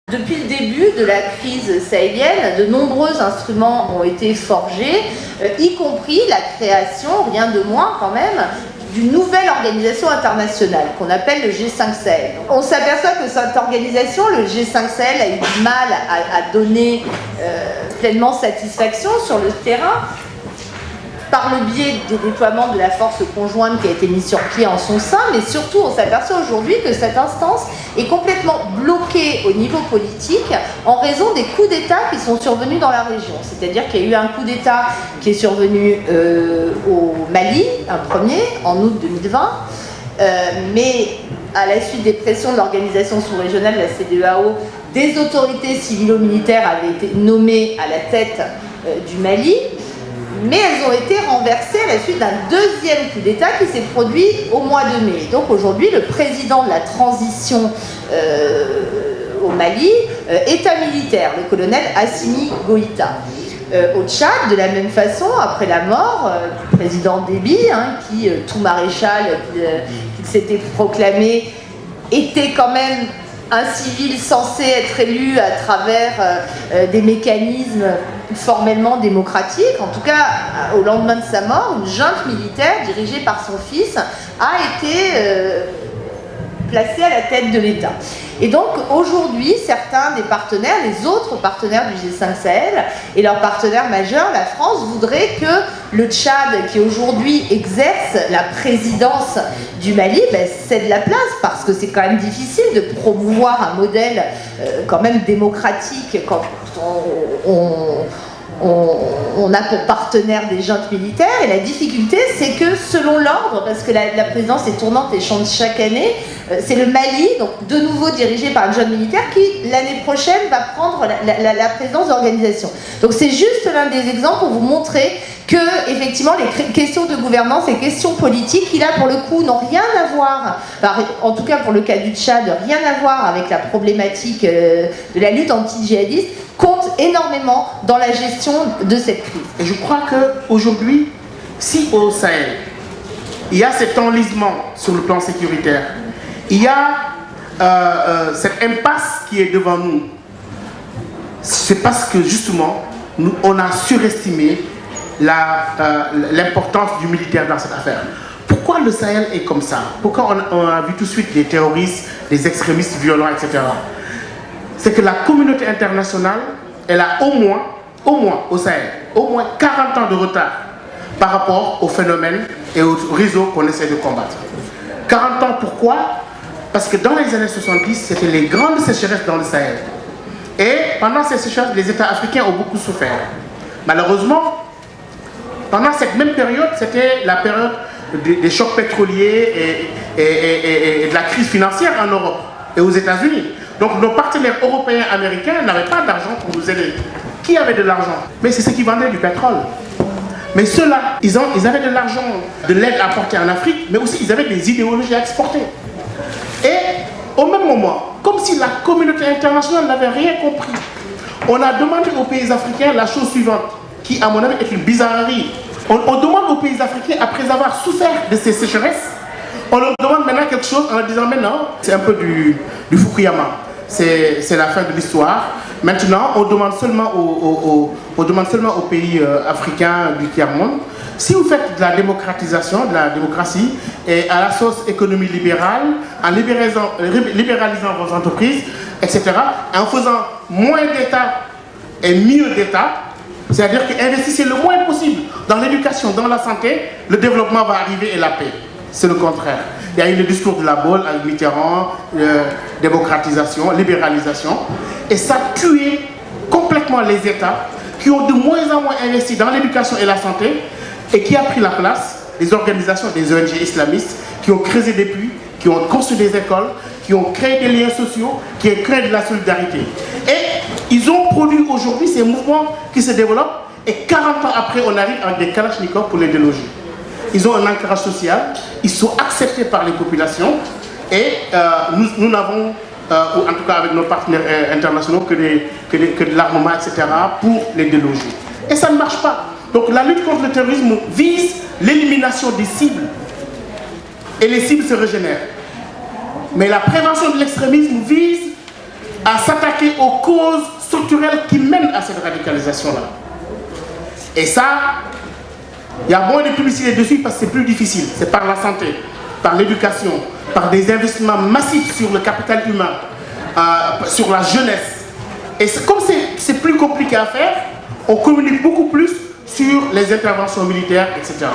Depuis le début de la crise sahélienne, de nombreux instruments ont été forgés, y compris la création, rien de moins quand même, d'une nouvelle organisation internationale qu'on appelle le G5 Sahel. On s'aperçoit que cette organisation, le G5 Sahel, a eu du mal à donner pleinement satisfaction sur le terrain, par le biais des déploiements de la force conjointe qui a été mise sur pied en son sein, mais surtout on s'aperçoit aujourd'hui que cette instance est complètement bloquée au niveau politique en raison des coups d'État qui sont survenus dans la région. C'est-à-dire qu'il y a eu un coup d'État qui est survenu au Mali, un premier, en août 2020, mais à la suite des pressions de l'organisation sous-régionale, la CEDEAO, des autorités civilo-militaires avaient été nommées à la tête du Mali, mais elles ont été renversées à la suite d'un deuxième coup d'État qui s'est produit au mois de mai. Donc aujourd'hui, le président de la transition au Mali est un militaire, le colonel Assimi Goïta. Au Tchad, de la même façon, après la mort du président Déby, qui, tout maréchal qu'il s'était proclamé, était quand même un civil censé être élu à travers des mécanismes formellement démocratiques. En tout cas, au lendemain de sa mort, une junte militaire dirigée par son fils a été placée à la tête de l'État. Et donc aujourd'hui, certains des partenaires, les autres partenaires du G5 Sahel et leur partenaire majeur, la France, voudraient que le Tchad, qui aujourd'hui exerce la présidence du Mali, cède la place, parce que c'est quand même difficile de promouvoir un modèle quand même démocratique quand on a pour partenaire des juntes militaires. Et la difficulté, c'est que selon l'ordre, parce que la présidence est tournante et change chaque année, c'est le Mali, donc de nouveau dirigé par une junte militaire, qui l'année prochaine va prendre la présidence d'organisation. Donc c'est juste l'un des exemples pour vous montrer que effectivement les questions de gouvernance et questions politiques, qui là pour le coup n'ont rien à voir, en tout cas pour le cas du Tchad, rien à voir avec la problématique de la lutte anti-djihadiste, compte énormément dans la gestion de cette crise. Et je crois qu'aujourd'hui, si au Sahel, il y a cet enlisement sur le plan sécuritaire, il y a cette impasse qui est devant nous, c'est parce que justement, on a surestimé l'importance du militaire dans cette affaire. Pourquoi le Sahel est comme ça? Pourquoi on a vu tout de suite des terroristes, des extrémistes violents, etc. C'est que la communauté internationale, elle a au moins au Sahel, au moins 40 ans de retard par rapport au phénomène et au réseau qu'on essaie de combattre. 40 ans, pourquoi? Parce que dans les années 70, c'était les grandes sécheresses dans le Sahel. Et pendant ces sécheresses, les États africains ont beaucoup souffert. Malheureusement, pendant cette même période, c'était la période des chocs pétroliers et de la crise financière en Europe et aux États-Unis. Donc nos partenaires européens et américains n'avaient pas d'argent pour nous aider. Qui avait de l'argent? Mais c'est ceux qui vendaient du pétrole. Mais ceux-là, ils avaient de l'argent, de l'aide apportée en Afrique, mais aussi ils avaient des idéologies à exporter. Et au même moment, comme si la communauté internationale n'avait rien compris, on a demandé aux pays africains la chose suivante, qui à mon avis est une bizarrerie. On demande aux pays africains, après avoir souffert de ces sécheresses, on leur demande maintenant quelque chose en leur disant maintenant, c'est un peu du Fukuyama. C'est la fin de l'histoire. Maintenant, on demande seulement aux pays africains du tiers-monde, si vous faites de la démocratisation, de la démocratie, et à la sauce économie libérale, en libéralisant vos entreprises, etc., en faisant moins d'État et mieux d'État, c'est-à-dire qu'investissez le moins possible dans l'éducation, dans la santé, le développement va arriver et la paix. C'est le contraire. Il y a eu le discours de la Baule avec Mitterrand, démocratisation, libéralisation, et ça a tué complètement les États qui ont de moins en moins investi dans l'éducation et la santé, et qui a pris la place des organisations, des ONG islamistes, qui ont creusé des puits, qui ont construit des écoles, qui ont créé des liens sociaux, qui ont créé de la solidarité. Et ils ont produit aujourd'hui ces mouvements qui se développent, et 40 ans après, on arrive avec des kalachnikovs pour les déloger. Ils ont un ancrage social, ils sont acceptés par les populations, et nous n'avons, en tout cas avec nos partenaires internationaux, que de l'armement, etc., pour les déloger. Et ça ne marche pas. Donc la lutte contre le terrorisme vise l'élimination des cibles. Et les cibles se régénèrent. Mais la prévention de l'extrémisme vise à s'attaquer aux causes structurelles qui mènent à cette radicalisation-là. Et ça, il y a moins de publicité dessus parce que c'est plus difficile. C'est par la santé, par l'éducation, par des investissements massifs sur le capital humain, sur la jeunesse. Et comme c'est plus compliqué à faire, on communique beaucoup plus sur les interventions militaires, etc.